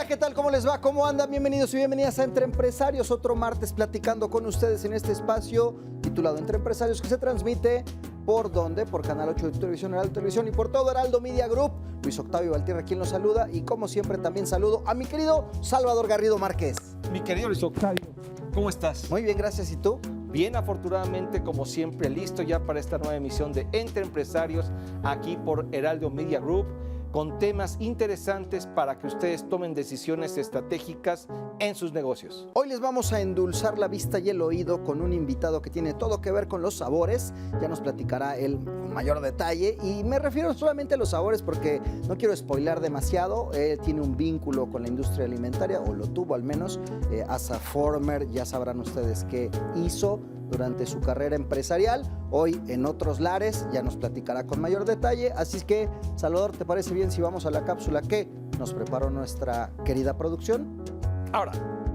¿qué tal? ¿Cómo les va? ¿Cómo andan? Bienvenidos y bienvenidas a Entre Empresarios. Otro martes platicando con ustedes en este espacio titulado Entre Empresarios, que se transmite ¿por dónde? Por Canal 8 de Televisión, Heraldo Televisión y por todo Heraldo Media Group. Luis Octavio Valtierra, quien los saluda, y como siempre también saludo a mi querido Salvador Garrido Márquez. Mi querido Luis Octavio, ¿cómo estás? Muy bien, gracias. ¿Y tú? Bien, afortunadamente, como siempre, listo ya para esta nueva emisión de Entre Empresarios, aquí por Heraldo Media Group, con temas interesantes para que ustedes tomen decisiones estratégicas en sus negocios. Hoy les vamos a endulzar la vista y el oído con un invitado que tiene todo que ver con los sabores. Ya nos platicará él con mayor detalle, y me refiero solamente a los sabores porque no quiero spoilar demasiado. Él tiene un vínculo con la industria alimentaria, o lo tuvo al menos, as a former. Ya sabrán ustedes qué hizo durante su carrera empresarial. Hoy en otros lares ya nos platicará con mayor detalle. Así es que, Salvador, ¿te parece bien si vamos a la cápsula que nos preparó nuestra querida producción? Ahora,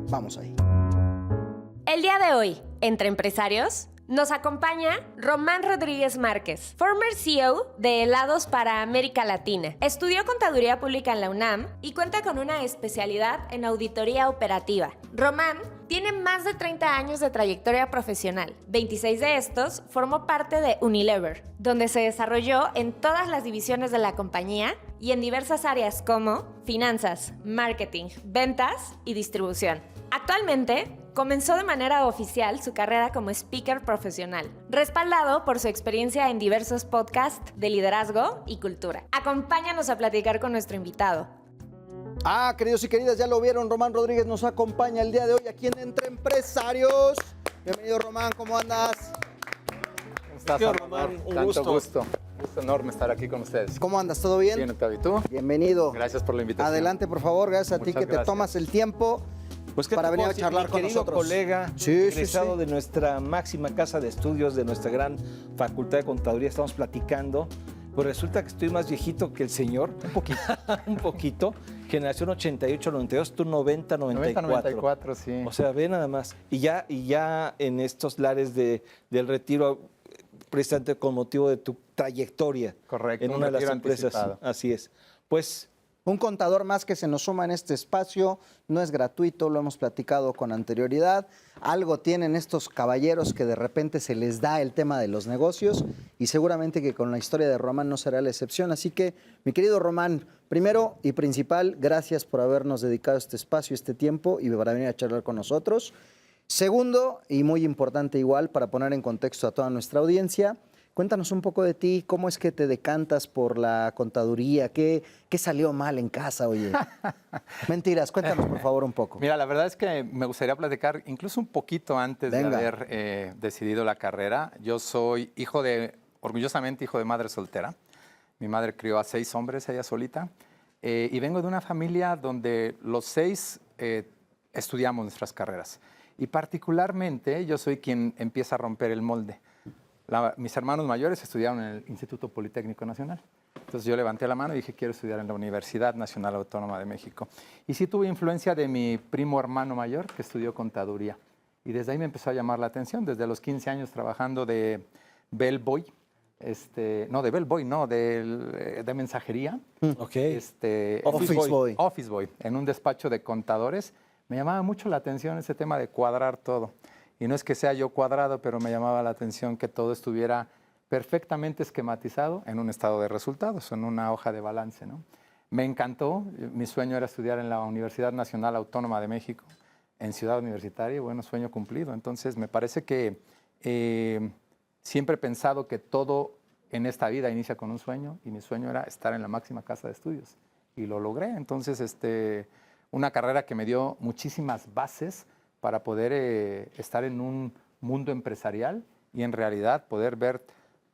vamos ahí. El día de hoy, Entre Empresarios, nos acompaña Román Rodríguez Márquez, former CEO de Helados para América Latina. Estudió Contaduría Pública en la UNAM y cuenta con una especialidad en auditoría operativa. Román tiene más de 30 años de trayectoria profesional. 26 de estos formó parte de Unilever, donde se desarrolló en todas las divisiones de la compañía y en diversas áreas como finanzas, marketing, ventas y distribución. Actualmente, comenzó de manera oficial su carrera como speaker profesional, respaldado por su experiencia en diversos podcasts de liderazgo y cultura. Acompáñanos a platicar con nuestro invitado. Queridos y queridas, ya lo vieron, Román Rodríguez nos acompaña el día de hoy aquí en Entre Empresarios. Bienvenido, Román, ¿cómo andas? ¿Cómo estás, Román? Un gusto. Un gusto enorme estar aquí con ustedes. ¿Cómo andas? ¿Todo bien? Bien, Octavio, ¿y tú? Bienvenido. Gracias por la invitación. Adelante, por favor, gracias a ti Muchas que te gracias. tomas el tiempo pues ¿qué para te venir puedo a decir? charlar Mi con querido nosotros. colega, egresado de nuestra máxima casa de estudios, de nuestra gran facultad de contaduría, estamos platicando. Pues resulta que estoy más viejito que el señor, un poquito, un poquito. Generación 88, 92, tú 90, 94. 94, sí. O sea, ve nada más. Y ya en estos lares del retiro, precisamente con motivo de tu trayectoria. Correcto, En un una de las retiro empresas. anticipado. Así es. Pues Un contador más que se nos suma en este espacio, no es gratuito, lo hemos platicado con anterioridad. Algo tienen estos caballeros que de repente se les da el tema de los negocios, y seguramente que con la historia de Román no será la excepción. Así que, mi querido Román, primero y principal, gracias por habernos dedicado este espacio, este tiempo, y para venir a charlar con nosotros. Segundo, y muy importante igual, para poner en contexto a toda nuestra audiencia, cuéntanos un poco de ti, cómo es que te decantas por la contaduría, qué salió mal en casa, oye. Mentiras, cuéntanos por favor un poco. Mira, la verdad es que me gustaría platicar incluso un poquito antes Venga. de haber decidido la carrera. Yo soy orgullosamente hijo de madre soltera. Mi madre crió a 6 hombres, ella solita. Y vengo de una familia donde los 6 estudiamos nuestras carreras. Y particularmente yo soy quien empieza a romper el molde. Mis hermanos mayores estudiaron en el Instituto Politécnico Nacional. Entonces yo levanté la mano y dije, quiero estudiar en la Universidad Nacional Autónoma de México. Y sí tuve influencia de mi primo hermano mayor, que estudió contaduría. Y desde ahí me empezó a llamar la atención, desde los 15 años trabajando de bellboy, de mensajería. ok. Office boy, en un despacho de contadores. Me llamaba mucho la atención ese tema de cuadrar todo. Y no es que sea yo cuadrado, pero me llamaba la atención que todo estuviera perfectamente esquematizado en un estado de resultados, en una hoja de balance, ¿no? Me encantó. Mi sueño era estudiar en la Universidad Nacional Autónoma de México, en Ciudad Universitaria. Bueno, sueño cumplido. Entonces, me parece que siempre he pensado que todo en esta vida inicia con un sueño, y mi sueño era estar en la máxima casa de estudios. Y lo logré. Entonces, una carrera que me dio muchísimas bases para poder estar en un mundo empresarial y en realidad poder ver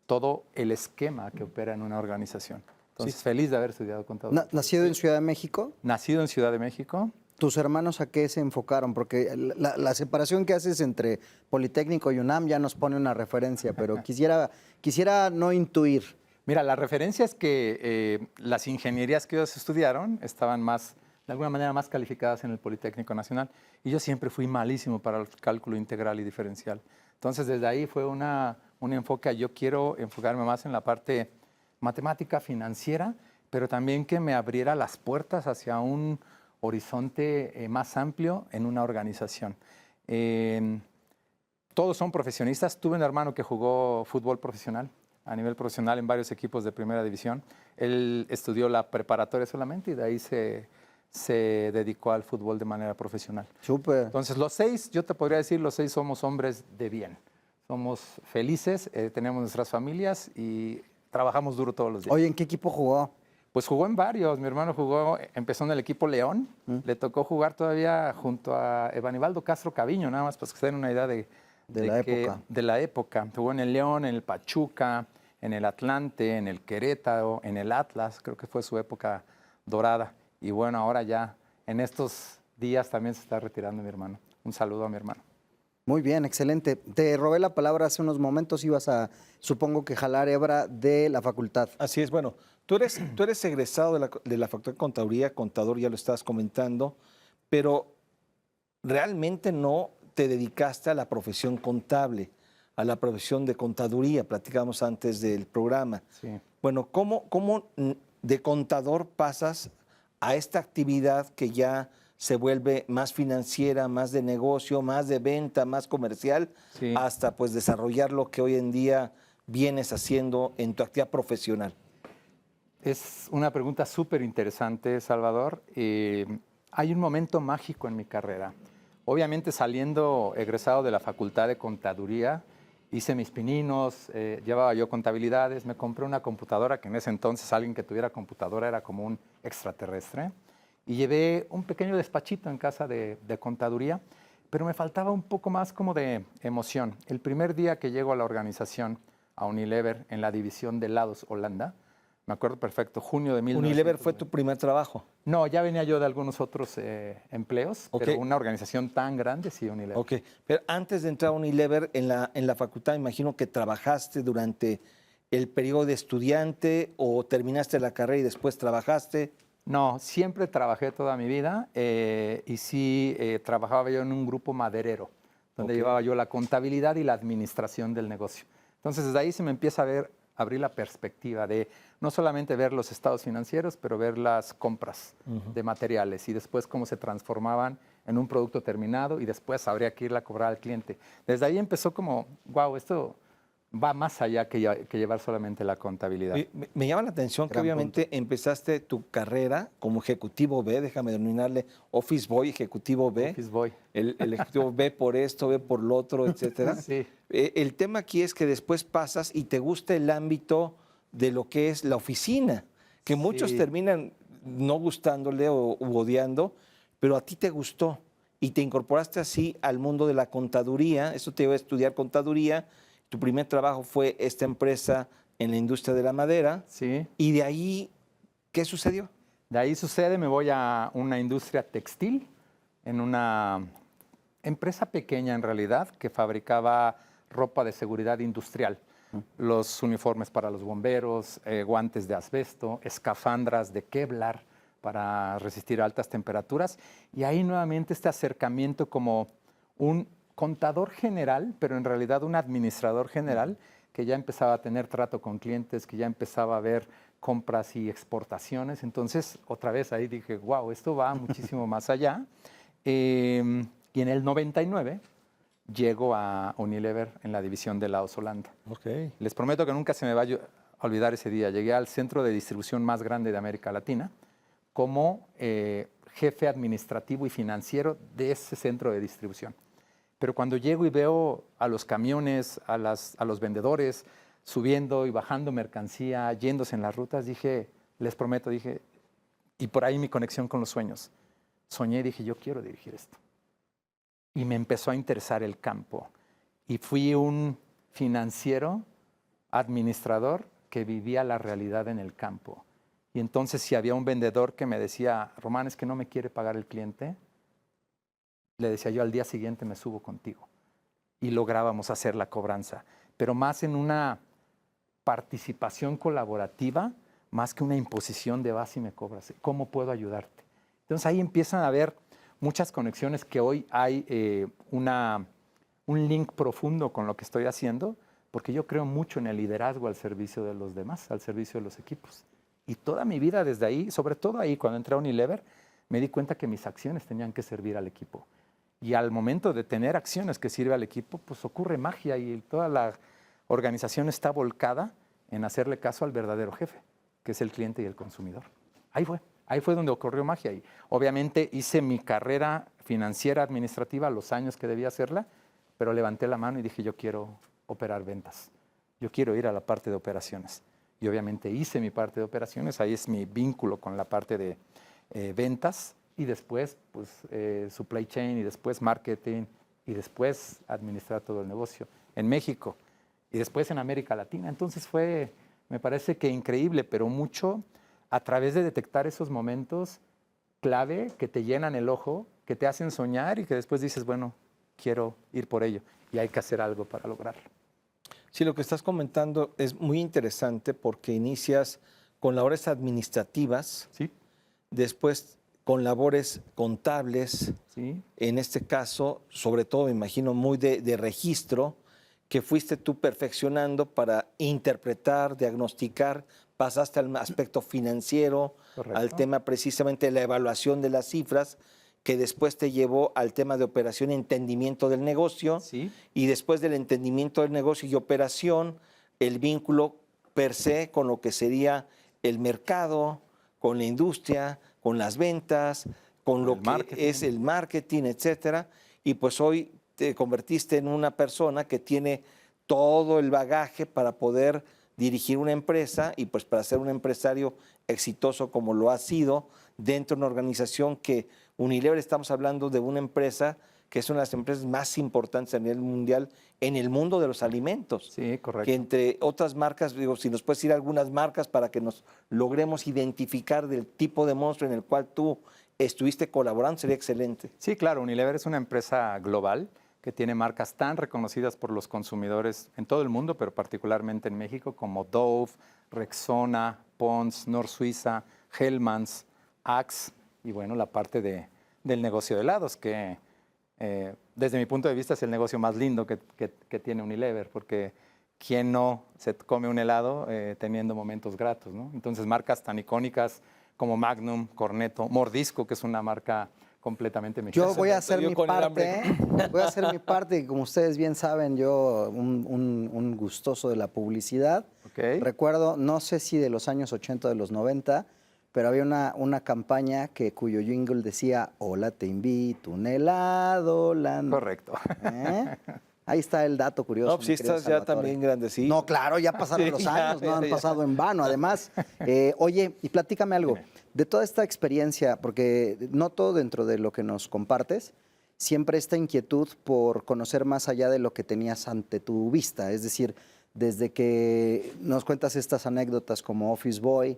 todo el esquema que opera en una organización. Entonces, feliz de haber estudiado contaduría. ¿Nacido en Ciudad de México? Nacido en Ciudad de México. ¿Tus hermanos a qué se enfocaron? Porque la separación que haces entre Politécnico y UNAM ya nos pone una referencia, pero quisiera no intuir. Mira, la referencia es que las ingenierías que ellos estudiaron estaban de alguna manera más calificadas en el Politécnico Nacional, y yo siempre fui malísimo para el cálculo integral y diferencial. Entonces, desde ahí fue un enfoque a yo quiero enfocarme más en la parte matemática financiera, pero también que me abriera las puertas hacia un horizonte más amplio en una organización. Todos son profesionistas. Tuve un hermano que jugó fútbol profesional, a nivel profesional en varios equipos de primera división. Él estudió la preparatoria solamente y de ahí se dedicó al fútbol de manera profesional. Súper. Entonces, los 6, yo te podría decir, los 6 somos hombres de bien. Somos felices, tenemos nuestras familias y trabajamos duro todos los días. Oye, ¿en qué equipo jugó? Pues jugó en varios. Mi hermano empezó en el equipo León. Le tocó jugar todavía junto a Evanibaldo Castro Caviño, nada más para que se den una idea de la época. Jugó en el León, en el Pachuca, en el Atlante, en el Querétaro, en el Atlas. Creo que fue su época dorada. Y bueno, ahora ya en estos días también se está retirando mi hermano. Un saludo a mi hermano. Muy bien, excelente. Te robé la palabra hace unos momentos. Ibas a, supongo que jalar hebra de la facultad. Así es, bueno, tú eres egresado de la Facultad de Contaduría, contador, ya lo estabas comentando, pero realmente no te dedicaste a la profesión contable, a la profesión de contaduría, platicamos antes del programa. Sí. Bueno, ¿cómo de contador pasas a esta actividad que ya se vuelve más financiera, más de negocio, más de venta, más comercial, Sí. hasta pues desarrollar lo que hoy en día vienes haciendo en tu actividad profesional? Es una pregunta súper interesante, Salvador. Hay un momento mágico en mi carrera. Obviamente, saliendo egresado de la Facultad de Contaduría, hice mis pininos, llevaba yo contabilidades, me compré una computadora, que en ese entonces alguien que tuviera computadora era como un extraterrestre, y llevé un pequeño despachito en casa de contaduría, pero me faltaba un poco más como de emoción. El primer día que llego a la organización, a Unilever, en la división de helados Holanda, me acuerdo perfecto, junio de 1990. ¿Unilever fue tu primer trabajo? No, ya venía yo de algunos otros empleos, Ok. pero una organización tan grande, sí, Unilever. Ok, pero antes de entrar a Unilever, en la facultad, imagino que trabajaste durante el periodo de estudiante o terminaste la carrera y después trabajaste. No, siempre trabajé toda mi vida y sí trabajaba yo en un grupo maderero, donde Ok. llevaba yo la contabilidad y la administración del negocio. Entonces, desde ahí se me empieza a abrir la perspectiva de no solamente ver los estados financieros, pero ver las compras de materiales y después cómo se transformaban en un producto terminado y después habría que irla a cobrar al cliente. Desde ahí empezó como, wow, esto va más allá que llevar solamente la contabilidad. Me llama la atención que Gran obviamente empezaste tu carrera como ejecutivo B, déjame denominarle Office Boy, ejecutivo B. Office Boy. El ejecutivo B por esto, B por lo otro, etcétera. Sí. El tema aquí es que después pasas y te gusta el ámbito de lo que es la oficina, que muchos Sí. terminan no gustándole u odiando, pero a ti te gustó y te incorporaste así al mundo de la contaduría. Eso te iba a estudiar contaduría. Tu primer trabajo fue esta empresa en la industria de la madera. Sí. Y de ahí, ¿qué sucedió? De ahí sucede, me voy a una industria textil, en una empresa pequeña en realidad, que fabricaba ropa de seguridad industrial. Los uniformes para los bomberos, guantes de asbesto, escafandras de Kevlar para resistir altas temperaturas. Y ahí nuevamente este acercamiento como un contador general, pero en realidad un administrador general, que ya empezaba a tener trato con clientes, que ya empezaba a ver compras y exportaciones. Entonces, otra vez ahí dije, wow, esto va muchísimo más allá. Y en el 99 llego a Unilever en la división de helados Holanda. Okay. Les prometo que nunca se me va a olvidar ese día. Llegué al centro de distribución más grande de América Latina como jefe administrativo y financiero de ese centro de distribución. Pero cuando llego y veo a los camiones, a los vendedores subiendo y bajando mercancía, yéndose en las rutas, les prometo, y por ahí mi conexión con los sueños. Soñé y dije, yo quiero dirigir esto. Y me empezó a interesar el campo. Y fui un financiero, administrador, que vivía la realidad en el campo. Y entonces, si había un vendedor que me decía, Román, es que no me quiere pagar el cliente, le decía yo, al día siguiente me subo contigo. Y lográbamos hacer la cobranza. Pero más en una participación colaborativa, más que una imposición de vas y me cobras. ¿Cómo puedo ayudarte? Entonces ahí empiezan a haber muchas conexiones que hoy hay un link profundo con lo que estoy haciendo, porque yo creo mucho en el liderazgo al servicio de los demás, al servicio de los equipos. Y toda mi vida desde ahí, sobre todo ahí cuando entré a Unilever, me di cuenta que mis acciones tenían que servir al equipo. Y al momento de tener acciones que sirve al equipo, pues ocurre magia y toda la organización está volcada en hacerle caso al verdadero jefe, que es el cliente y el consumidor. Ahí fue donde ocurrió magia. Y obviamente hice mi carrera financiera administrativa a los años que debía hacerla, pero levanté la mano y dije, yo quiero operar ventas. Yo quiero ir a la parte de operaciones. Y obviamente hice mi parte de operaciones, ahí es mi vínculo con la parte de ventas, y después pues, supply chain, y después marketing, y después administrar todo el negocio en México, y después en América Latina. Entonces fue, me parece que increíble, pero mucho a través de detectar esos momentos clave que te llenan el ojo, que te hacen soñar y que después dices, bueno, quiero ir por ello, y hay que hacer algo para lograrlo. Sí, lo que estás comentando es muy interesante porque inicias con labores administrativas, Sí. después con labores contables, Sí. en este caso, sobre todo, me imagino, muy de registro, que fuiste tú perfeccionando para interpretar, diagnosticar, pasaste al aspecto financiero, Correcto. al tema precisamente de la evaluación de las cifras, que después te llevó al tema de operación y entendimiento del negocio, Sí. y después del entendimiento del negocio y operación, el vínculo per se con lo que sería el mercado, con la industria, con las ventas, con lo que es el marketing, etcétera. Y pues hoy te convertiste en una persona que tiene todo el bagaje para poder dirigir una empresa y pues para ser un empresario exitoso como lo ha sido dentro de una organización que Unilever, estamos hablando de una empresa que es una de las empresas más importantes a nivel mundial en el mundo de los alimentos. Sí, correcto. Que entre otras marcas, digo, si nos puedes decir algunas marcas para que nos logremos identificar del tipo de monstruo en el cual tú estuviste colaborando, sería excelente. Sí, claro, Unilever es una empresa global que tiene marcas tan reconocidas por los consumidores en todo el mundo, pero particularmente en México, como Dove, Rexona, Pond's, Nor Suiza, Hellmann's, Axe, y bueno, la parte del negocio de helados, que desde mi punto de vista es el negocio más lindo que tiene Unilever, porque ¿quién no se come un helado teniendo momentos gratos, ¿no? Entonces, marcas tan icónicas como Magnum, Cornetto, Mordisco, que es una marca completamente mexicana. Yo voy a hacer mi parte, voy a hacer mi parte, y como ustedes bien saben, yo un gustoso de la publicidad. Okay. Recuerdo, no sé si de los años 80 o de los 90, pero había una campaña cuyo jingle decía, hola, te invito un helado. Correcto. Ahí está el dato curioso. No, pues sí estás ya también grandecito. No, claro, ya pasaron los años, no han pasado en vano. Además, oye, y platícame algo. Dime. De toda esta experiencia, porque noto dentro de lo que nos compartes, siempre esta inquietud por conocer más allá de lo que tenías ante tu vista. Es decir, desde que nos cuentas estas anécdotas como Office Boy,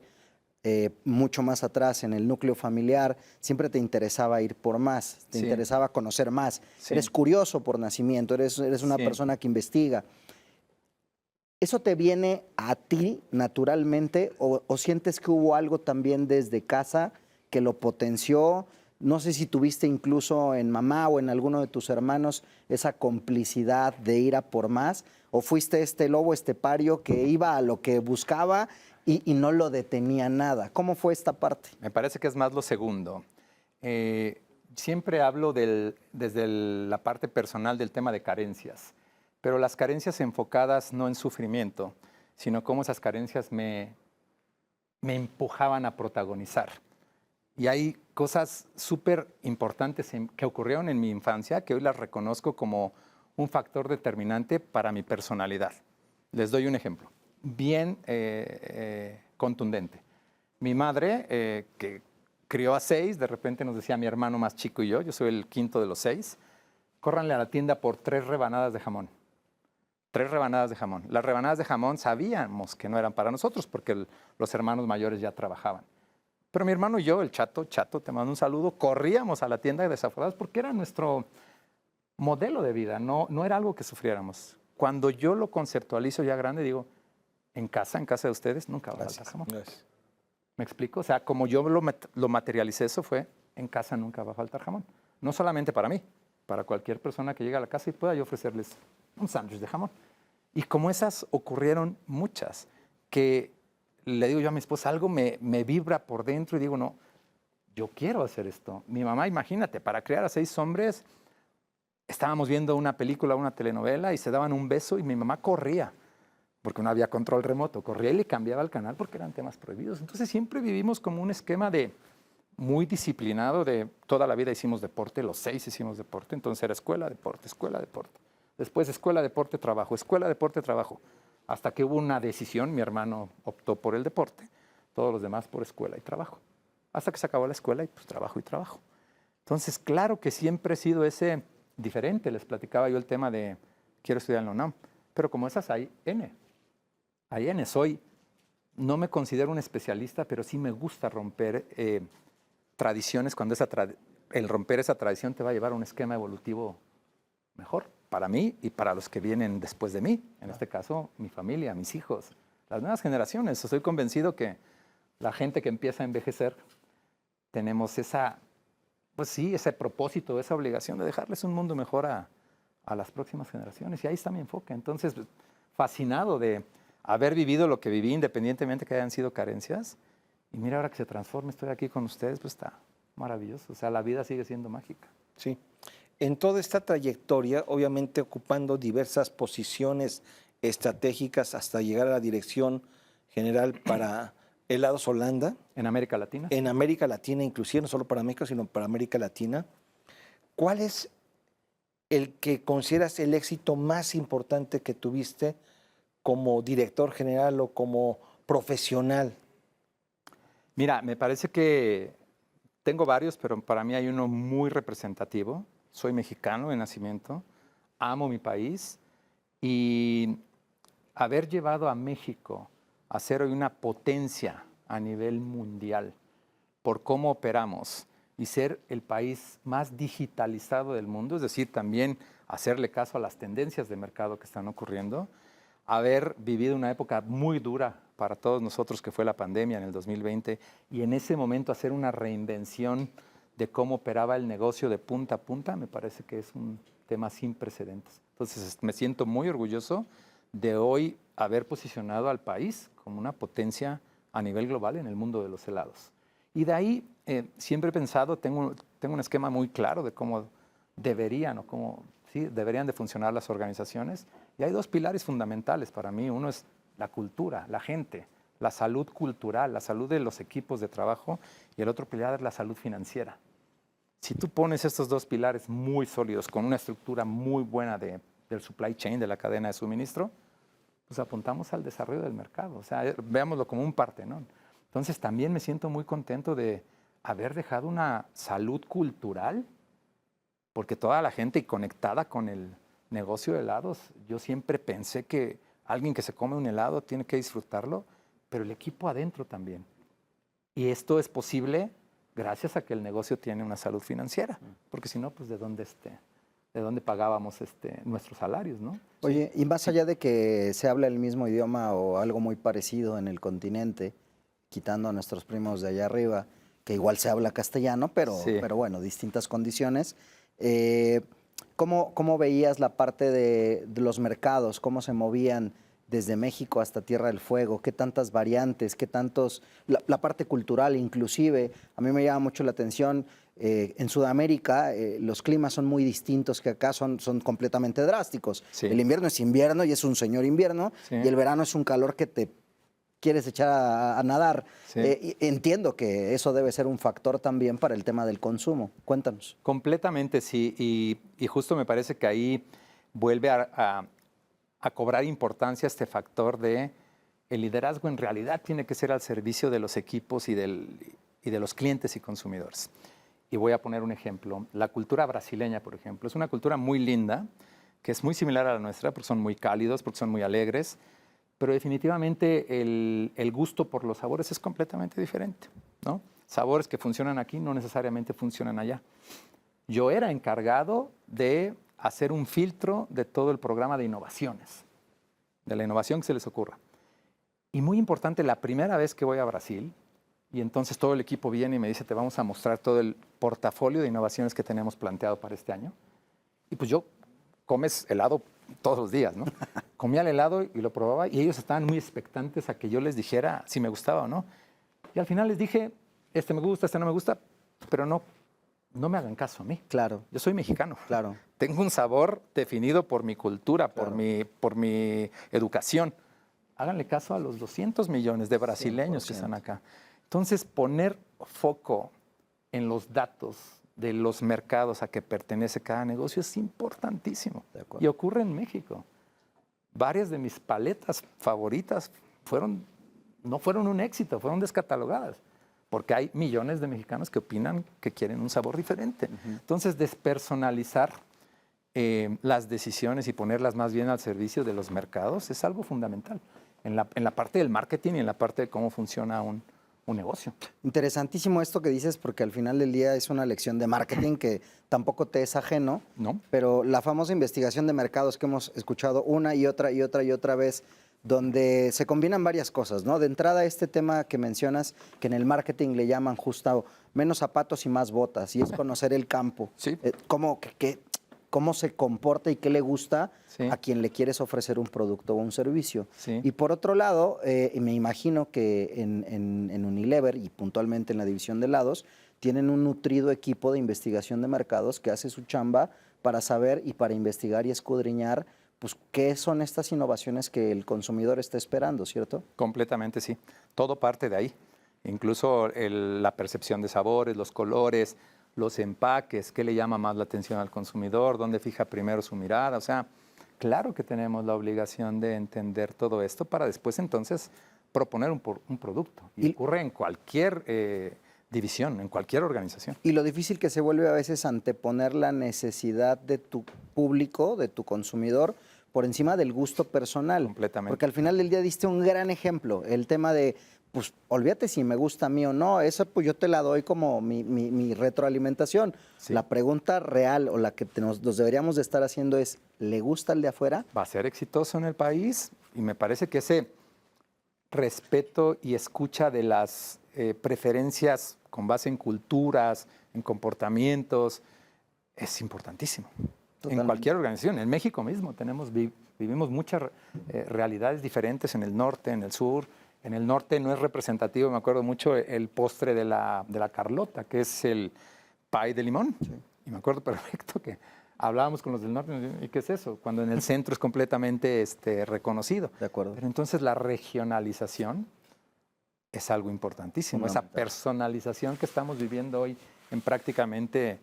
mucho más atrás en el núcleo familiar, siempre te interesaba ir por más, te interesaba conocer más. Sí. Eres curioso por nacimiento, eres una persona que investiga. ¿Eso te viene a ti naturalmente o sientes que hubo algo también desde casa que lo potenció? No sé si tuviste incluso en mamá o en alguno de tus hermanos esa complicidad de ir a por más, o fuiste este lobo estepario que iba a lo que buscaba y no lo detenía nada. ¿Cómo fue esta parte? Me parece que es más lo segundo. Siempre hablo desde la parte personal del tema de carencias, pero las carencias enfocadas no en sufrimiento, sino cómo esas carencias me empujaban a protagonizar. Y hay cosas súper importantes que ocurrieron en mi infancia que hoy las reconozco como un factor determinante para mi personalidad. Les doy un ejemplo bien contundente. Mi madre, que crió a 6, de repente nos decía a mi hermano más chico y yo soy el quinto de los 6, córranle a la tienda por 3 rebanadas de jamón. 3 rebanadas de jamón. Las rebanadas de jamón sabíamos que no eran para nosotros porque los hermanos mayores ya trabajaban. Pero mi hermano y yo, el Chato, te mando un saludo, corríamos a la tienda de desaforados porque era nuestro modelo de vida, no era algo que sufriéramos. Cuando yo lo conceptualizo ya grande, digo, en casa de ustedes nunca va a faltar jamón. Gracias. ¿Me explico? O sea, como yo lo materialicé, eso fue, en casa nunca va a faltar jamón. No solamente para mí, para cualquier persona que llegue a la casa y pueda yo ofrecerles un sándwich de jamón. Y como esas ocurrieron muchas, que le digo yo a mi esposa, algo me vibra por dentro y digo, no, yo quiero hacer esto. Mi mamá, imagínate, para criar a 6 hombres, estábamos viendo una película, una telenovela y se daban un beso y mi mamá corría, porque no había control remoto, corría y le cambiaba el canal porque eran temas prohibidos. Entonces siempre vivimos como un esquema de muy disciplinado, de toda la vida hicimos deporte, los 6 hicimos deporte, entonces era escuela, deporte, escuela, deporte. Después escuela, deporte, trabajo, escuela, deporte, trabajo. Hasta que hubo una decisión, mi hermano optó por el deporte, todos los demás por escuela y trabajo. Hasta que se acabó la escuela y pues trabajo y trabajo. Entonces, claro que siempre he sido ese diferente. Les platicaba yo el tema de quiero estudiar en la UNAM, pero como esas hay N. Hay N. No me considero un especialista, pero sí me gusta romper tradiciones cuando el romper esa tradición te va a llevar a un esquema evolutivo mejor para mí y para los que vienen después de mí. En este caso, mi familia, mis hijos, las nuevas generaciones. Estoy convencido que la gente que empieza a envejecer tenemos ese propósito, esa obligación de dejarles un mundo mejor a las próximas generaciones. Y ahí está mi enfoque. Entonces, fascinado de haber vivido lo que viví, independientemente que hayan sido carencias. Y mira, ahora que se transforma, estoy aquí con ustedes, pues está maravilloso. O sea, la vida sigue siendo mágica. Sí. En toda esta trayectoria, obviamente ocupando diversas posiciones estratégicas hasta llegar a la dirección general para Helados Holanda. ¿En América Latina? En América Latina, inclusive, no solo para México, sino para América Latina. ¿Cuál es el que consideras el éxito más importante que tuviste como director general o como profesional? Mira, me parece que tengo varios, pero para mí hay uno muy representativo. Soy mexicano de nacimiento, amo mi país y haber llevado a México a ser hoy una potencia a nivel mundial por cómo operamos y ser el país más digitalizado del mundo, es decir, también hacerle caso a las tendencias de mercado que están ocurriendo, haber vivido una época muy dura para todos nosotros que fue la pandemia en el 2020 y en ese momento hacer una reinvención de cómo operaba el negocio de punta a punta, me parece que es un tema sin precedentes. Entonces me siento muy orgulloso de hoy haber posicionado al país como una potencia a nivel global en el mundo de los helados. Y de ahí siempre he pensado, tengo un esquema muy claro de cómo deberían o cómo deberían de funcionar las organizaciones. Y hay 2 pilares fundamentales para mí. Uno es la cultura, la gente, la salud cultural, la salud de los equipos de trabajo, y el otro pilar es la salud financiera. Si tú pones estos 2 pilares muy sólidos, con una estructura muy buena del supply chain, de la cadena de suministro, pues apuntamos al desarrollo del mercado. O sea, veámoslo como un partenón. Entonces también me siento muy contento de haber dejado una salud cultural, porque toda la gente conectada con el negocio de helados, yo siempre pensé que alguien que se come un helado tiene que disfrutarlo, pero el equipo adentro también. Y esto es posible gracias a que el negocio tiene una salud financiera, porque si no, pues ¿de dónde pagábamos nuestros salarios, no? Oye, y más allá de que se habla el mismo idioma o algo muy parecido en el continente, quitando a nuestros primos de allá arriba, que igual se habla castellano, pero bueno, distintas condiciones. ¿Cómo veías la parte de los mercados? ¿Cómo se movían desde México hasta Tierra del Fuego? ¿Qué tantas variantes? ¿Qué tantos? La parte cultural inclusive. A mí me llama mucho la atención. En Sudamérica los climas son muy distintos que acá, son completamente drásticos. Sí. El invierno es invierno y es un señor invierno, Sí. y el verano es un calor que te quieres echar a nadar. Sí. Entiendo que eso debe ser un factor también para el tema del consumo. Cuéntanos. Completamente, sí. Y justo me parece que ahí vuelve a cobrar importancia este factor de el liderazgo en realidad tiene que ser al servicio de los equipos y de los clientes y consumidores. Y voy a poner un ejemplo. La cultura brasileña, por ejemplo, es una cultura muy linda, que es muy similar a la nuestra, porque son muy cálidos, porque son muy alegres, pero definitivamente el gusto por los sabores es completamente diferente, ¿no? Sabores que funcionan aquí no necesariamente funcionan allá. Yo era encargado de hacer un filtro de todo el programa de innovaciones, de la innovación que se les ocurra. Y muy importante, la primera vez que voy a Brasil, y entonces todo el equipo viene y me dice, te vamos a mostrar todo el portafolio de innovaciones que tenemos planteado para este año. Y pues yo comes helado todos los días, ¿no? Comía el helado y lo probaba y ellos estaban muy expectantes a que yo les dijera si me gustaba o no. Y al final les dije, este me gusta, este no me gusta, pero no me hagan caso a mí. Claro. Yo soy mexicano. Claro. Tengo un sabor definido por mi cultura, Claro. por mi educación. Háganle caso a los 200 millones de brasileños 100%. que están acá. Entonces, poner foco en los datos de los mercados a que pertenece cada negocio es importantísimo. De acuerdo. Y ocurre en México. Varias de mis paletas favoritas no fueron un éxito, fueron descatalogadas, porque hay millones de mexicanos que opinan que quieren un sabor diferente. Entonces, despersonalizar las decisiones y ponerlas más bien al servicio de los mercados es algo fundamental en la parte del marketing y en la parte de cómo funciona un negocio. Interesantísimo esto que dices, porque al final del día es una lección de marketing que tampoco te es ajeno, ¿No? pero la famosa investigación de mercados que hemos escuchado una y otra y otra y otra vez, donde se combinan varias cosas, ¿no? De entrada, este tema que mencionas, que en el marketing le llaman justo menos zapatos y más botas, y es conocer el campo. Sí. Cómo se comporta y qué le gusta Sí. a quien le quieres ofrecer un producto o un servicio. Sí. Y por otro lado, me imagino que en Unilever y puntualmente en la división de helados, tienen un nutrido equipo de investigación de mercados que hace su chamba para saber y para investigar y escudriñar pues, qué son estas innovaciones que el consumidor está esperando, ¿cierto? Completamente sí. Todo parte de ahí. Incluso la percepción de sabores, los colores, los empaques, qué le llama más la atención al consumidor, dónde fija primero su mirada. O sea, claro que tenemos la obligación de entender todo esto para después entonces proponer un producto. Y ocurre en cualquier división, en cualquier organización. Y lo difícil que se vuelve a veces anteponer la necesidad de tu público, de tu consumidor, por encima del gusto personal. Completamente. Porque al final del día diste un gran ejemplo, el tema de, pues olvídate si me gusta a mí o no, esa pues yo te la doy como mi retroalimentación. Sí. La pregunta real o la que nos deberíamos de estar haciendo es, ¿le gusta el de afuera? Va a ser exitoso en el país y me parece que ese respeto y escucha de las preferencias con base en culturas, en comportamientos, es importantísimo. Totalmente. En cualquier organización. En México mismo vivimos muchas realidades diferentes en el norte, en el sur. En el norte no es representativo, me acuerdo mucho, el postre de la Carlota, que es el pie de limón. Sí. Y me acuerdo perfecto que hablábamos con los del norte, ¿y qué es eso? Cuando en el centro es completamente reconocido. De acuerdo. Pero entonces la regionalización es algo importantísimo. Esa personalización que estamos viviendo hoy en prácticamente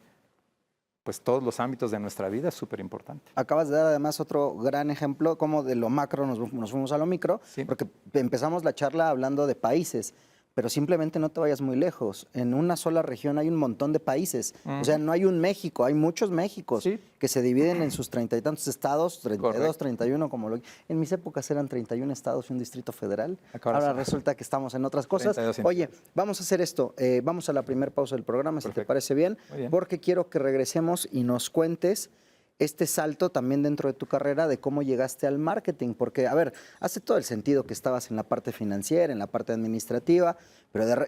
pues, todos los ámbitos de nuestra vida es súper importante. Acabas de dar además otro gran ejemplo, como de lo macro nos fuimos a lo micro, Sí. porque empezamos la charla hablando de países, pero simplemente no te vayas muy lejos. En una sola región hay un montón de países. O sea, no hay un México, hay muchos Méxicos Sí. que se dividen en sus 30 y tantos estados, 32, Correcto. 31, como lo... En mis épocas eran 31 estados y un distrito federal. Ahora Ahora sí. resulta que estamos en otras cosas. 32. Oye, vamos a hacer esto. Vamos a la primera pausa del programa, si te Perfecto. parece bien, Muy bien. porque quiero que regresemos y nos cuentes este salto también dentro de tu carrera de cómo llegaste al marketing, porque, a ver, hace todo el sentido que estabas en la parte financiera, en la parte administrativa,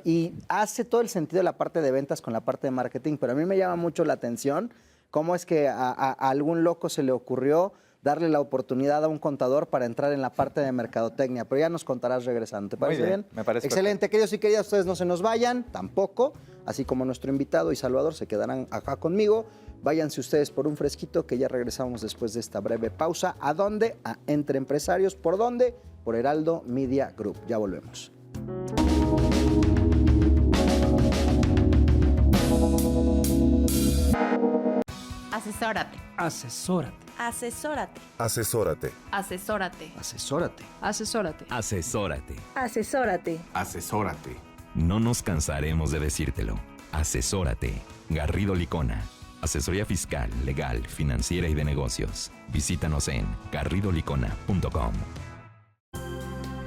y hace todo el sentido la parte de ventas con la parte de marketing, pero a mí me llama mucho la atención cómo es que a algún loco se le ocurrió darle la oportunidad a un contador para entrar en la parte de mercadotecnia, pero ya nos contarás regresando, ¿te parece bien? Me parece Excelente, queridos y queridas, ustedes no se nos vayan, tampoco, así como nuestro invitado y Salvador se quedarán acá conmigo. Váyanse ustedes por un fresquito que ya regresamos después de esta breve pausa. ¿A dónde? A Entre Empresarios. ¿Por dónde? Por Heraldo Media Group. Ya volvemos. Asesórate. Asesórate. Asesórate. Asesórate. Asesórate. Asesórate. Asesórate. Asesórate. Asesórate. Asesórate. No nos cansaremos de decírtelo. Asesórate. Garrido Licona. Asesoría fiscal, legal, financiera y de negocios. Visítanos en garridolicona.com.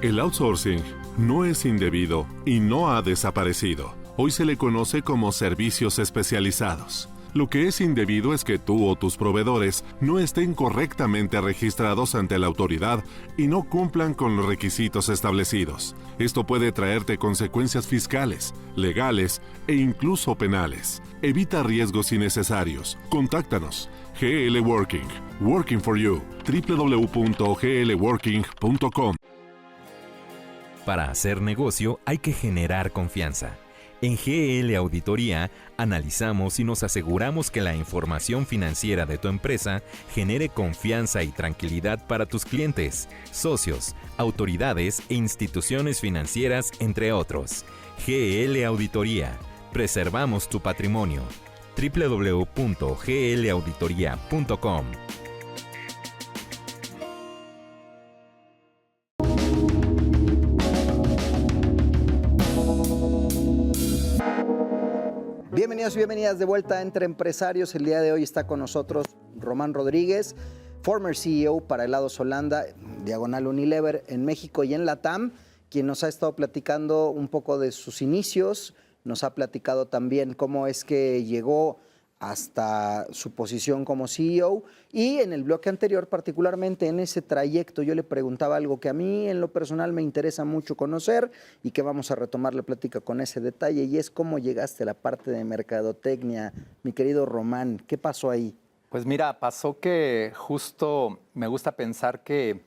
El outsourcing no es indebido y no ha desaparecido. Hoy se le conoce como servicios especializados. Lo que es indebido es que tú o tus proveedores no estén correctamente registrados ante la autoridad y no cumplan con los requisitos establecidos. Esto puede traerte consecuencias fiscales, legales e incluso penales. Evita riesgos innecesarios. Contáctanos. GL Working. Working for you. www.glworking.com. Para hacer negocio hay que generar confianza. En GL Auditoría analizamos y nos aseguramos que la información financiera de tu empresa genere confianza y tranquilidad para tus clientes, socios, autoridades e instituciones financieras, entre otros. GL Auditoría. Preservamos tu patrimonio. www.glauditoria.com. Bienvenidos y bienvenidas de vuelta a Entre Empresarios. El día de hoy está con nosotros Román Rodríguez, former CEO para Helados Holanda, diagonal Unilever en México y en LATAM, quien nos ha estado platicando un poco de sus inicios, nos ha platicado también cómo es que llegó hasta su posición como CEO, y en el bloque anterior, particularmente en ese trayecto, yo le preguntaba algo que a mí en lo personal me interesa mucho conocer y que vamos a retomar la plática con ese detalle, y es cómo llegaste a la parte de mercadotecnia, mi querido Román. ¿Qué pasó ahí? Pues mira, pasó que justo me gusta pensar que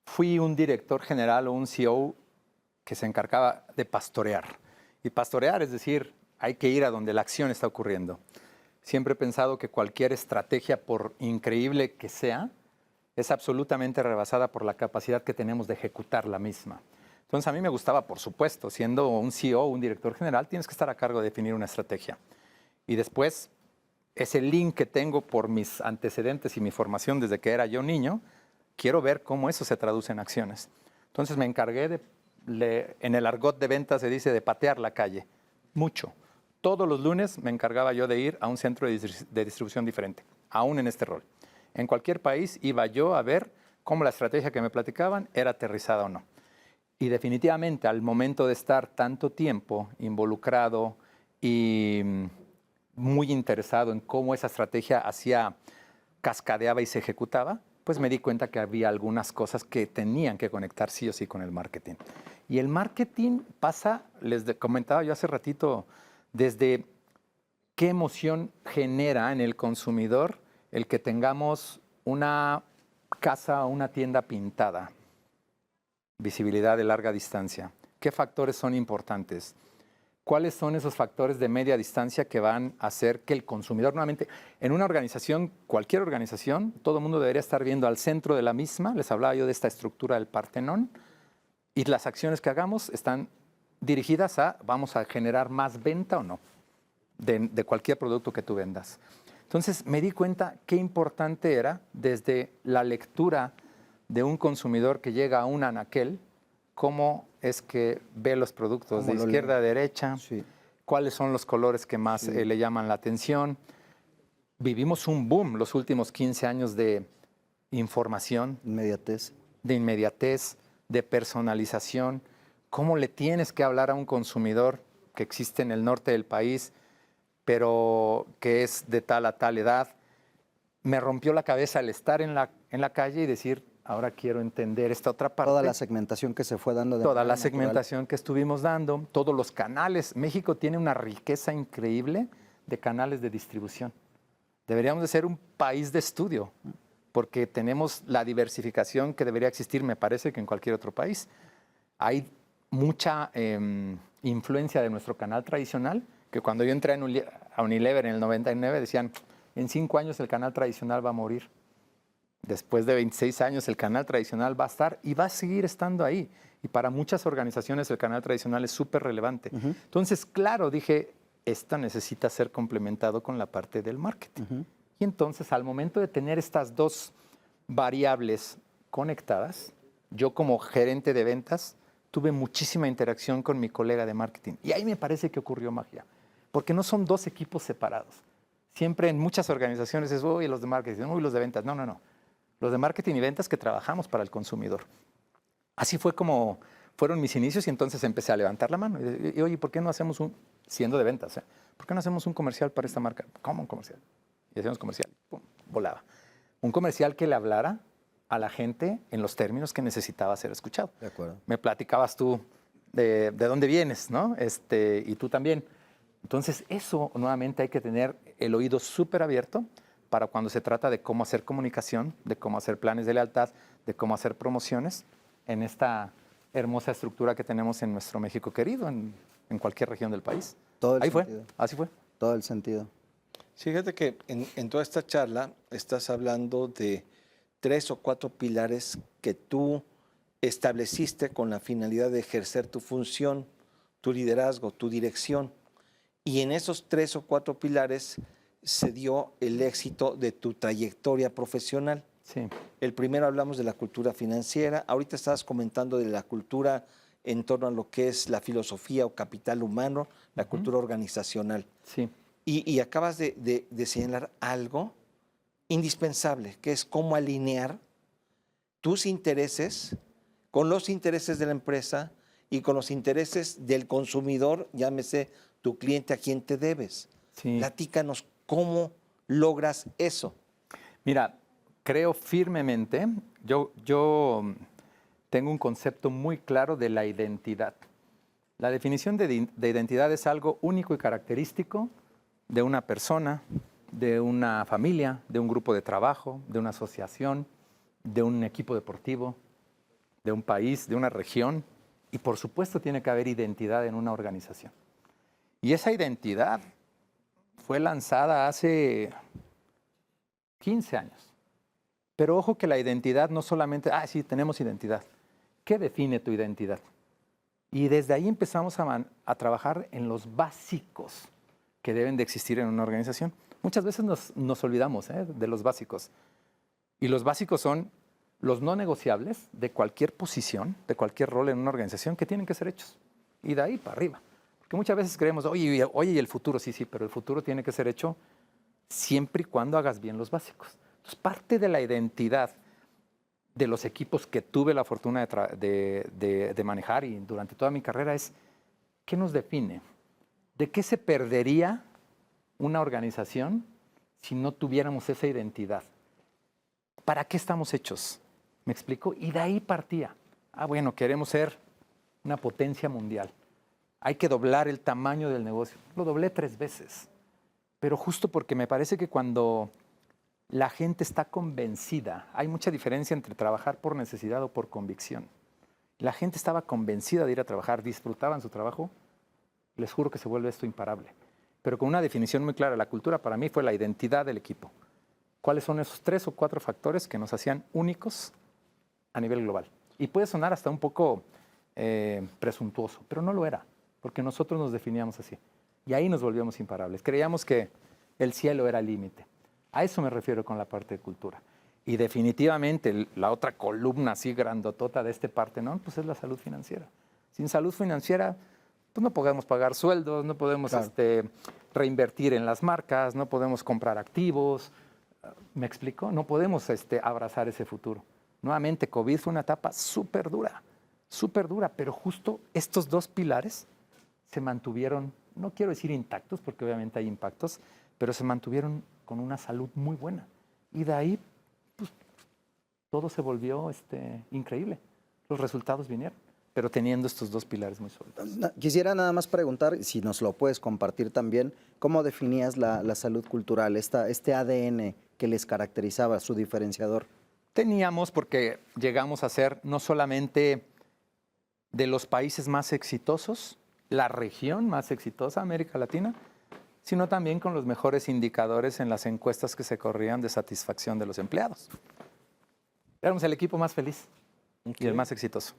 fui un director general o un CEO que se encargaba de pastorear. Y pastorear es decir, hay que ir a donde la acción está ocurriendo. Siempre he pensado que cualquier estrategia, por increíble que sea, es absolutamente rebasada por la capacidad que tenemos de ejecutar la misma. Entonces, a mí me gustaba, por supuesto, siendo un CEO, un director general, tienes que estar a cargo de definir una estrategia. Y después, ese link que tengo por mis antecedentes y mi formación desde que era yo niño, quiero ver cómo eso se traduce en acciones. Entonces, me encargué en el argot de ventas se dice de patear la calle, mucho. Todos los lunes me encargaba yo de ir a un centro de distribución diferente, aún en este rol. En cualquier país iba yo a ver cómo la estrategia que me platicaban era aterrizada o no. Y definitivamente al momento de estar tanto tiempo involucrado y muy interesado en cómo esa estrategia cascadeaba y se ejecutaba, pues me di cuenta que había algunas cosas que tenían que conectar sí o sí con el marketing. Y el marketing pasa, comentaba yo hace ratito, desde qué emoción genera en el consumidor el que tengamos una casa o una tienda pintada, visibilidad de larga distancia. ¿Qué factores son importantes? ¿Cuáles son esos factores de media distancia que van a hacer que el consumidor, nuevamente, en una organización, cualquier organización, todo el mundo debería estar viendo al centro de la misma? Les hablaba yo de esta estructura del Partenón, y las acciones que hagamos están dirigidas a, vamos a generar más venta o no, de cualquier producto que tú vendas. Entonces me di cuenta qué importante era desde la lectura de un consumidor que llega a un anaquel, cómo es que ve los productos de izquierda a derecha, sí, cuáles son los colores que más le llaman la atención. Vivimos un boom los últimos 15 años de información, de inmediatez, de personalización. ¿Cómo le tienes que hablar a un consumidor que existe en el norte del país, pero que es de tal a tal edad? Me rompió la cabeza el estar en la calle y decir, ahora quiero entender esta otra parte. Toda la segmentación que se fue dando. Toda la segmentación que estuvimos dando, todos los canales. México tiene una riqueza increíble de canales de distribución. Deberíamos de ser un país de estudio, porque tenemos la diversificación que debería existir, me parece, que en cualquier otro país. Hay mucha influencia de nuestro canal tradicional, que cuando yo entré a Unilever en el 99 decían, en 5 años el canal tradicional va a morir. Después de 26 años el canal tradicional va a estar y va a seguir estando ahí. Y para muchas organizaciones el canal tradicional es súper relevante. Entonces, claro, dije, esto necesita ser complementado con la parte del marketing. Y entonces, al momento de tener estas dos variables conectadas, yo como gerente de ventas tuve muchísima interacción con mi colega de marketing. Y ahí me parece que ocurrió magia, porque no son dos equipos separados. Siempre en muchas organizaciones es, uy, los de marketing, uy, los de ventas. No, no, no. Los de marketing y ventas que trabajamos para el consumidor. Así fue como fueron mis inicios y entonces empecé a levantar la mano. Y oye, ¿por qué no hacemos siendo de ventas, ¿por qué no hacemos un comercial para esta marca? ¿Cómo un comercial? Y hacíamos comercial. Pum, volaba. Un comercial que le hablara a la gente en los términos que necesitaba ser escuchado. De acuerdo. Me platicabas tú de dónde vienes, ¿no? Y tú también. Entonces, eso nuevamente hay que tener el oído súper abierto para cuando se trata de cómo hacer comunicación, de cómo hacer planes de lealtad, de cómo hacer promociones en esta hermosa estructura que tenemos en nuestro México querido, en en cualquier región del país. Todo el Ahí sentido. fue, así fue. Todo el sentido. Fíjate que en toda esta charla estás hablando de 3 o 4 pilares que tú estableciste con la finalidad de ejercer tu función, tu liderazgo, tu dirección. Y en esos 3 o 4 pilares se dio el éxito de tu trayectoria profesional. Sí. El primero hablamos de la cultura financiera, ahorita estabas comentando de la cultura en torno a lo que es la filosofía o capital humano, la cultura organizacional. Sí. Y acabas de señalar algo indispensable, que es cómo alinear tus intereses con los intereses de la empresa y con los intereses del consumidor, llámese tu cliente a quien te debes. Sí. Platícanos cómo logras eso. Mira, creo firmemente, yo tengo un concepto muy claro de la identidad. La definición de identidad es algo único y característico de una persona, de una familia, de un grupo de trabajo, de una asociación, de un equipo deportivo, de un país, de una región. Y por supuesto tiene que haber identidad en una organización. Y esa identidad fue lanzada hace 15 años. Pero ojo que la identidad no solamente, sí, tenemos identidad. ¿Qué define tu identidad? Y desde ahí empezamos a trabajar en los básicos que deben de existir en una organización. Muchas veces nos olvidamos de los básicos. Y los básicos son los no negociables de cualquier posición, de cualquier rol en una organización que tienen que ser hechos. Y de ahí para arriba. Porque muchas veces creemos, oye, y el futuro, sí, pero el futuro tiene que ser hecho siempre y cuando hagas bien los básicos. Entonces, parte de la identidad de los equipos que tuve la fortuna de manejar y durante toda mi carrera es, ¿qué nos define? ¿De qué se perdería una organización si no tuviéramos esa identidad? ¿Para qué estamos hechos? ¿Me explico? Y de ahí partía. Bueno, queremos ser una potencia mundial. Hay que doblar el tamaño del negocio. Lo doblé 3 veces. Pero justo porque me parece que cuando la gente está convencida, hay mucha diferencia entre trabajar por necesidad o por convicción. La gente estaba convencida de ir a trabajar, disfrutaban su trabajo, les juro que se vuelve esto imparable. Pero con una definición muy clara, la cultura para mí fue la identidad del equipo. ¿Cuáles son esos 3 o 4 factores que nos hacían únicos a nivel global? Y puede sonar hasta un poco presuntuoso, pero no lo era, porque nosotros nos definíamos así. Y ahí nos volvíamos imparables. Creíamos que el cielo era el límite. A eso me refiero con la parte de cultura. Y definitivamente la otra columna así grandotota de este Partenón, pues es la salud financiera. Sin salud financiera, pues no podemos pagar sueldos, no podemos reinvertir en las marcas, no podemos comprar activos. ¿Me explico? No podemos abrazar ese futuro. Nuevamente, COVID fue una etapa súper dura, pero justo estos 2 pilares se mantuvieron, no quiero decir intactos, porque obviamente hay impactos, pero se mantuvieron con una salud muy buena. Y de ahí, pues, todo se volvió increíble. Los resultados vinieron, pero teniendo estos 2 pilares muy sólidos. Quisiera nada más preguntar, si nos lo puedes compartir también, ¿cómo definías la salud cultural, este ADN que les caracterizaba, su diferenciador? Teníamos, porque llegamos a ser no solamente de los países más exitosos, la región más exitosa, América Latina, sino también con los mejores indicadores en las encuestas que se corrían de satisfacción de los empleados. Éramos el equipo más feliz y el más exitoso.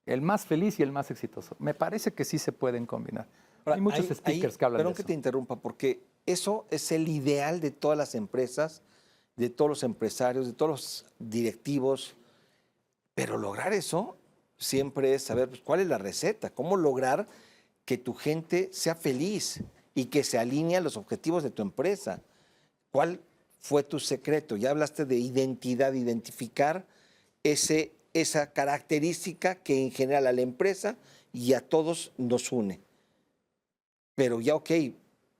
El más feliz y el más exitoso. Me parece que sí se pueden combinar. Ahora, hay muchos speakers que hablan de eso. Perdón que te interrumpa, porque eso es el ideal de todas las empresas, de todos los empresarios, de todos los directivos. Pero lograr eso siempre es saber cuál es la receta, cómo lograr que tu gente sea feliz y que se alinee a los objetivos de tu empresa. ¿Cuál fue tu secreto? Ya hablaste de identidad, identificar esa característica que en general a la empresa y a todos nos une. Pero ya,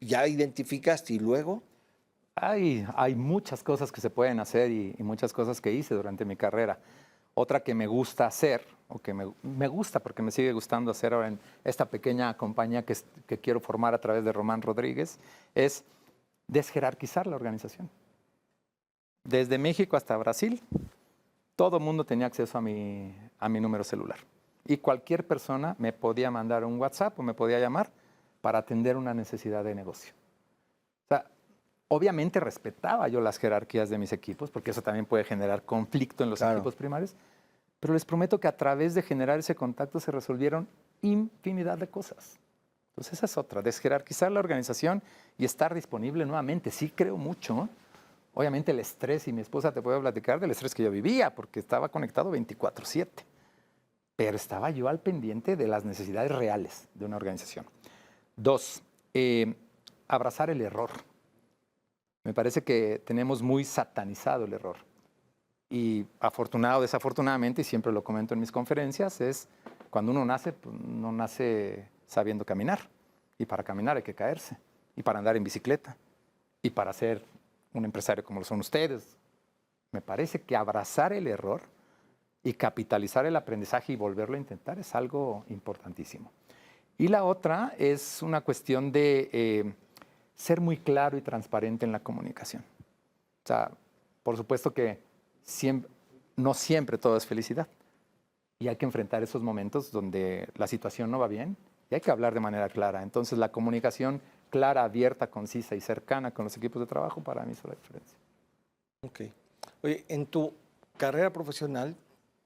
ya identificaste y luego... Hay muchas cosas que se pueden hacer y muchas cosas que hice durante mi carrera. Otra que me gusta hacer, o que me gusta porque me sigue gustando hacer ahora en esta pequeña compañía que quiero formar a través de Román Rodríguez, es desjerarquizar la organización. Desde México hasta Brasil, todo el mundo tenía acceso a mi número celular. Y cualquier persona me podía mandar un WhatsApp o me podía llamar para atender una necesidad de negocio. O sea, obviamente respetaba yo las jerarquías de mis equipos, porque eso también puede generar conflicto en los equipos primarios, pero les prometo que a través de generar ese contacto se resolvieron infinidad de cosas. Entonces esa es otra, desjerarquizar la organización y estar disponible nuevamente. Sí creo mucho. Obviamente el estrés, y mi esposa te puede platicar del estrés que yo vivía, porque estaba conectado 24/7. Pero estaba yo al pendiente de las necesidades reales de una organización. 2, abrazar el error. Me parece que tenemos muy satanizado el error. Y afortunado o desafortunadamente, y siempre lo comento en mis conferencias, es cuando uno nace, pues, no nace sabiendo caminar. Y para caminar hay que caerse. Y para andar en bicicleta. Y para ser un empresario como lo son ustedes. Me parece que abrazar el error y capitalizar el aprendizaje y volverlo a intentar es algo importantísimo. Y la otra es una cuestión de ser muy claro y transparente en la comunicación. O sea, por supuesto que no siempre todo es felicidad. Y hay que enfrentar esos momentos donde la situación no va bien y hay que hablar de manera clara. Entonces, la comunicación clara, abierta, concisa y cercana con los equipos de trabajo para mí es la diferencia. Ok. Oye, en tu carrera profesional,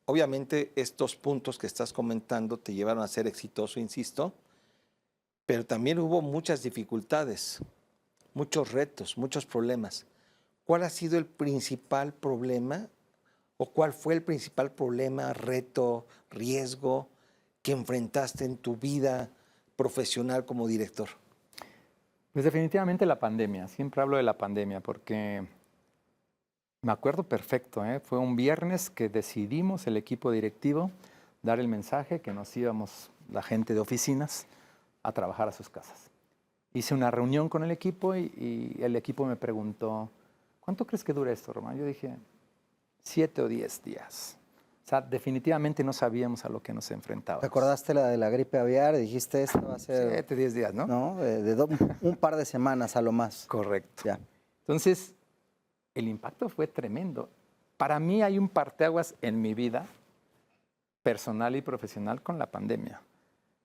obviamente estos puntos que estás comentando te llevaron a ser exitoso, insisto, pero también hubo muchas dificultades, muchos retos, muchos problemas. ¿Cuál ha sido el principal problema o cuál fue el principal problema, reto, riesgo que enfrentaste en tu vida profesional como director? Pues definitivamente la pandemia. Siempre hablo de la pandemia porque me acuerdo perfecto, ¿eh? Fue un viernes que decidimos el equipo directivo dar el mensaje que nos íbamos, la gente de oficinas, a trabajar a sus casas. Hice una reunión con el equipo y el equipo me preguntó, ¿cuánto crees que dura esto, Román? Yo dije, 7 o 10 días. O sea, definitivamente no sabíamos a lo que nos enfrentábamos. ¿Te acordaste la de la gripe aviar? Dijiste, esto va a ser... 7, 10 días, ¿no? No, un par de semanas a lo más. Correcto. Ya. Entonces, el impacto fue tremendo. Para mí hay un parteaguas en mi vida personal y profesional con la pandemia.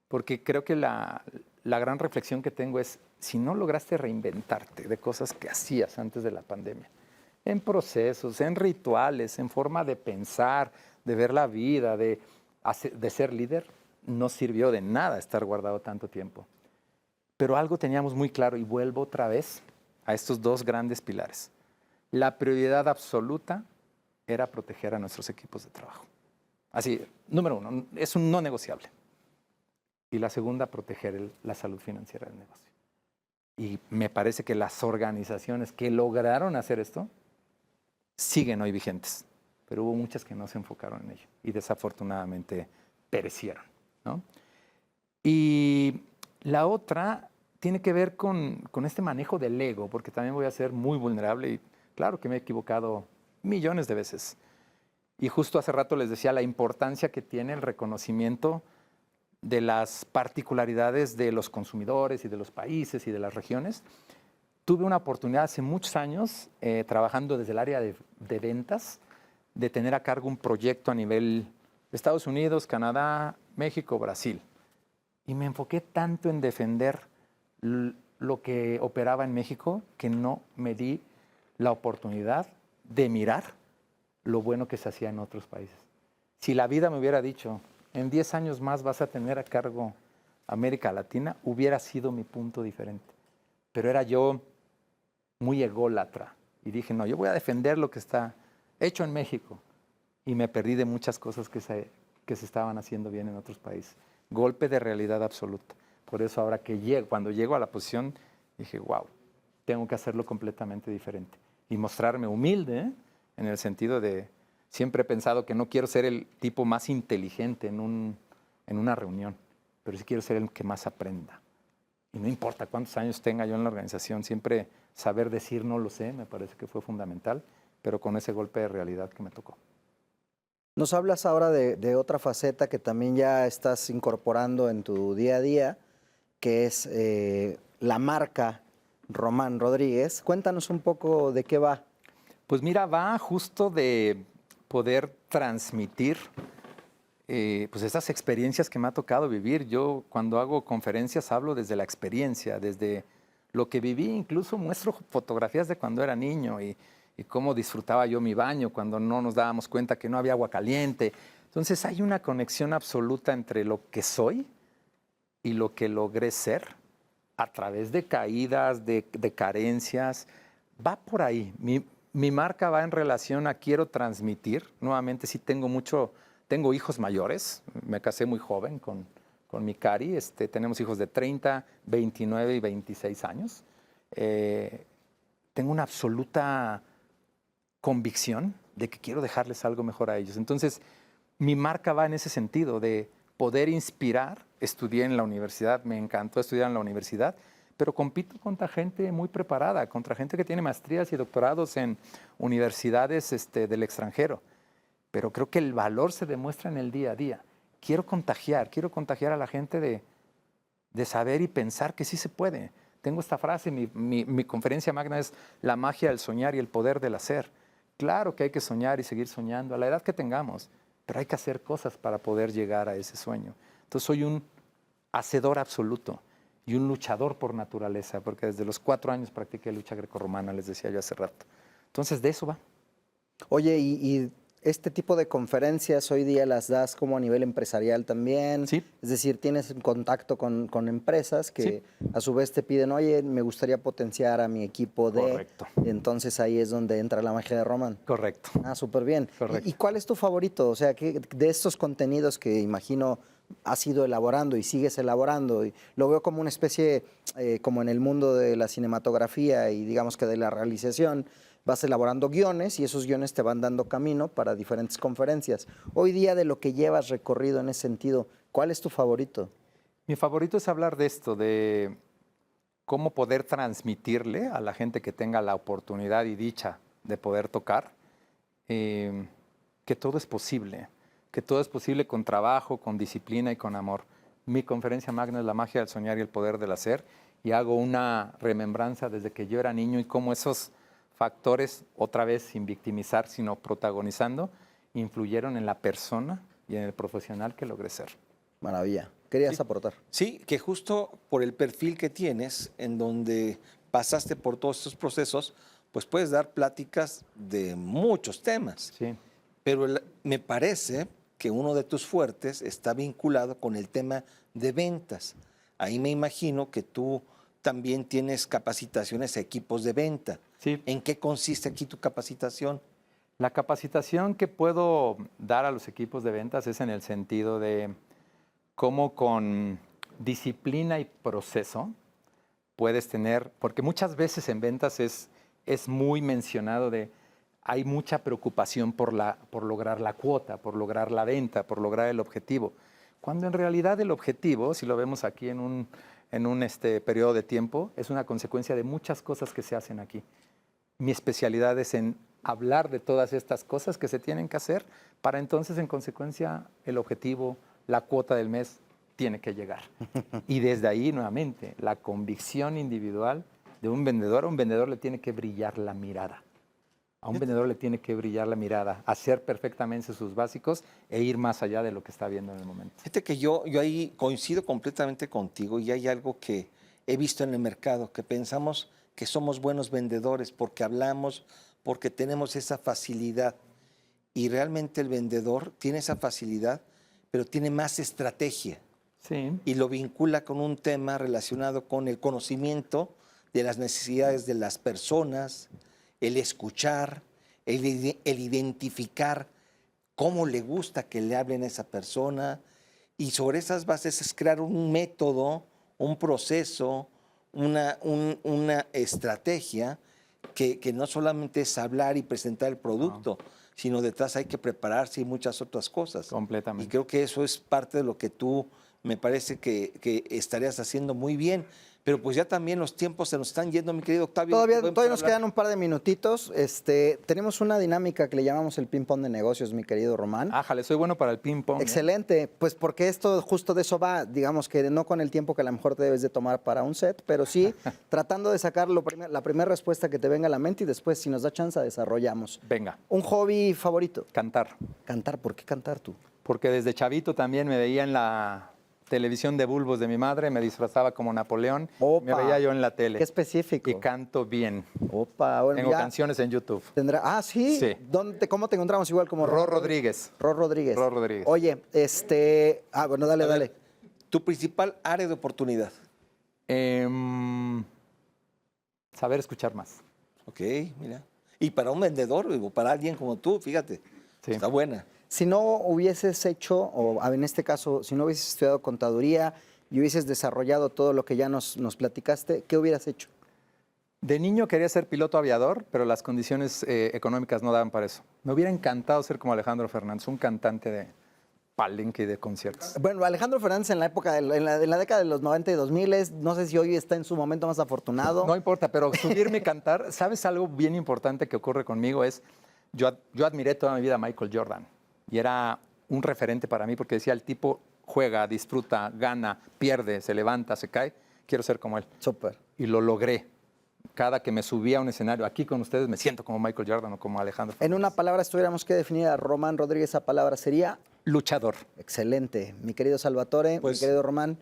Porque creo que la gran reflexión que tengo es, si no lograste reinventarte de cosas que hacías antes de la pandemia, en procesos, en rituales, en forma de pensar, de ver la vida, de ser líder, no sirvió de nada estar guardado tanto tiempo. Pero algo teníamos muy claro, y vuelvo otra vez a estos 2 grandes pilares. La prioridad absoluta era proteger a nuestros equipos de trabajo. Así, número 1, es un no negociable. Y la segunda, proteger la salud financiera del negocio. Y me parece que las organizaciones que lograron hacer esto siguen hoy vigentes, pero hubo muchas que no se enfocaron en ello y desafortunadamente perecieron, ¿no? Y la otra tiene que ver con este manejo del ego, porque también voy a ser muy vulnerable y claro que me he equivocado millones de veces. Y justo hace rato les decía la importancia que tiene el reconocimiento de las particularidades de los consumidores y de los países y de las regiones. Tuve una oportunidad hace muchos años, trabajando desde el área de ventas, de tener a cargo un proyecto a nivel de Estados Unidos, Canadá, México, Brasil. Y me enfoqué tanto en defender lo que operaba en México que no me di la oportunidad de mirar lo bueno que se hacía en otros países. Si la vida me hubiera dicho, en 10 años más vas a tener a cargo América Latina, hubiera sido mi punto diferente. Pero era yo muy ególatra y dije, no, yo voy a defender lo que está hecho en México. Y me perdí de muchas cosas que se estaban haciendo bien en otros países. Golpe de realidad absoluta. Por eso ahora que cuando llego a la posición, dije, wow, tengo que hacerlo completamente diferente. Y mostrarme humilde, ¿eh? En el sentido de, siempre he pensado que no quiero ser el tipo más inteligente en una reunión, pero sí quiero ser el que más aprenda. Y no importa cuántos años tenga yo en la organización, siempre saber decir no lo sé, me parece que fue fundamental, pero con ese golpe de realidad que me tocó. Nos hablas ahora de otra faceta que también ya estás incorporando en tu día a día, que es la marca Román Rodríguez. Cuéntanos un poco de qué va. Pues mira, va justo de poder transmitir pues estas experiencias que me ha tocado vivir. Yo cuando hago conferencias hablo desde la experiencia, desde lo que viví, incluso muestro fotografías de cuando era niño y cómo disfrutaba yo mi baño cuando no nos dábamos cuenta que no había agua caliente. Entonces hay una conexión absoluta entre lo que soy y lo que logré ser a través de caídas, de carencias. Va por ahí. Mi marca va en relación a quiero transmitir. Nuevamente sí tengo hijos mayores. Me casé muy joven con mi Cari. Tenemos hijos de 30, 29 y 26 años. Tengo una absoluta convicción de que quiero dejarles algo mejor a ellos. Entonces, mi marca va en ese sentido de poder inspirar. Estudié en la universidad, me encantó estudiar en la universidad, pero compito contra gente muy preparada, contra gente que tiene maestrías y doctorados en universidades del extranjero. Pero creo que el valor se demuestra en el día a día. Quiero contagiar a la gente de saber y pensar que sí se puede. Tengo esta frase, mi conferencia magna es la magia del soñar y el poder del hacer. Claro que hay que soñar y seguir soñando a la edad que tengamos, pero hay que hacer cosas para poder llegar a ese sueño. Entonces soy un hacedor absoluto y un luchador por naturaleza, porque desde los 4 años practiqué lucha grecorromana, les decía yo hace rato. Entonces de eso va. Oye, y este tipo de conferencias hoy día las das como a nivel empresarial también. Sí. Es decir, tienes contacto con empresas que Sí. a su vez te piden, oye, me gustaría potenciar a mi equipo de... Correcto. Y entonces ahí es donde entra la magia de Román. Correcto. Ah, súper bien. Correcto. ¿Y cuál es tu favorito? O sea, que de estos contenidos que imagino has ido elaborando y sigues elaborando, y lo veo como una especie, como en el mundo de la cinematografía y digamos que de la realización, vas elaborando guiones y esos guiones te van dando camino para diferentes conferencias. Hoy día, de lo que llevas recorrido en ese sentido, ¿cuál es tu favorito? Mi favorito es hablar de esto, de cómo poder transmitirle a la gente que tenga la oportunidad y dicha de poder tocar, que todo es posible, con trabajo, con disciplina y con amor. Mi conferencia magna es la magia del soñar y el poder del hacer, y hago una remembranza desde que yo era niño y cómo esos factores, otra vez sin victimizar, sino protagonizando, influyeron en la persona y en el profesional que logré ser. Maravilla. ¿Querías aportar? Sí, que justo por el perfil que tienes, en donde pasaste por todos estos procesos, pues puedes dar pláticas de muchos temas. Sí. Pero me parece que uno de tus fuertes está vinculado con el tema de ventas. Ahí me imagino que tú también tienes capacitaciones a equipos de venta. Sí. ¿En qué consiste aquí tu capacitación? La capacitación que puedo dar a los equipos de ventas es en el sentido de cómo con disciplina y proceso puedes tener, porque muchas veces en ventas es muy mencionado hay mucha preocupación por lograr la cuota, por lograr la venta, por lograr el objetivo. Cuando en realidad el objetivo, si lo vemos aquí en un periodo de tiempo, es una consecuencia de muchas cosas que se hacen aquí. Mi especialidad es en hablar de todas estas cosas que se tienen que hacer para entonces, en consecuencia, el objetivo, la cuota del mes, tiene que llegar. Y desde ahí, nuevamente, la convicción individual de un vendedor. A un vendedor le tiene que brillar la mirada. A un vendedor le tiene que brillar la mirada, hacer perfectamente sus básicos e ir más allá de lo que está viendo en el momento. Fíjate que yo ahí coincido completamente contigo, y hay algo que he visto en el mercado, que pensamos que somos buenos vendedores porque hablamos, porque tenemos esa facilidad. Y realmente el vendedor tiene esa facilidad, pero tiene más estrategia. Sí. Y lo vincula con un tema relacionado con el conocimiento de las necesidades de las personas, el escuchar, el identificar cómo le gusta que le hablen a esa persona, y sobre esas bases es crear un método, un proceso, una estrategia que no solamente es hablar y presentar el producto, sino detrás hay que prepararse y muchas otras cosas. Completamente. Y creo que eso es parte de lo que tú me parece que estarías haciendo muy bien. Pero pues ya también los tiempos se nos están yendo, mi querido Octavio. Todavía nos quedan un par de minutitos. Tenemos una dinámica que le llamamos el ping-pong de negocios, mi querido Román. Ájale, soy bueno para el ping-pong. Excelente, pues porque esto justo de eso va, digamos que no con el tiempo que a lo mejor te debes de tomar para un set, pero sí tratando de sacar la primera respuesta que te venga a la mente y después, si nos da chance, desarrollamos. Venga. ¿Un hobby favorito? Cantar. Cantar, ¿por qué cantar tú? porque desde chavito también me veía en la televisión de bulbos de mi madre, me disfrazaba como Napoleón, Opa. me veía yo en la tele. Qué específico. Y canto bien. Opa, bueno, Tengo ya canciones en YouTube. tendrá. ¿Sí? Sí. ¿Cómo te encontramos? Igual como Ro Rodríguez. Ro Rodríguez. Ro Rodríguez. Oye, bueno, dale, dale. Tu principal área de oportunidad. Saber escuchar más. Ok, mira. Y para un vendedor, o para alguien como tú, fíjate, Sí. está buena. Si no hubieses hecho, o en este caso, si no hubieses estudiado contaduría y hubieses desarrollado todo lo que ya nos platicaste, ¿qué hubieras hecho? De niño quería ser piloto aviador, pero las condiciones económicas no daban para eso. Me hubiera encantado ser como Alejandro Fernández, un cantante de palenque y de conciertos. Bueno, Alejandro Fernández en la época, en la década de los 90 y 2000, no sé si hoy está en su momento más afortunado. No importa, pero subirme y cantar, ¿sabes algo bien importante que ocurre conmigo? Yo admiré toda mi vida a Michael Jordan y era un referente para mí porque decía, el tipo juega, disfruta, gana, pierde, se levanta, se cae, quiero ser como él. Súper. Y lo logré. Cada que me subía a un escenario aquí con ustedes me siento como Michael Jordan o como Alejandro Fernández. En una palabra, si tuviéramos que definir a Román Rodríguez, esa palabra sería luchador. excelente. Mi querido Salvatore, Pues, mi querido Román,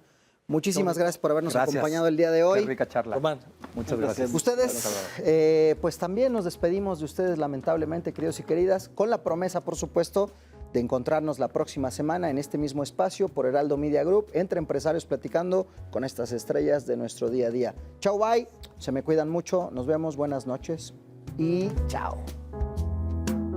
muchísimas gracias por habernos Gracias. acompañado el día de hoy. Qué rica charla. Román, Muchas gracias. Ustedes, pues también nos despedimos de ustedes, lamentablemente, queridos y queridas, con la promesa, por supuesto, de encontrarnos la próxima semana en este mismo espacio por Heraldo Media Group, entre empresarios platicando con estas estrellas de nuestro día a día. Chau, bye, se me cuidan mucho, nos vemos, buenas noches y chao.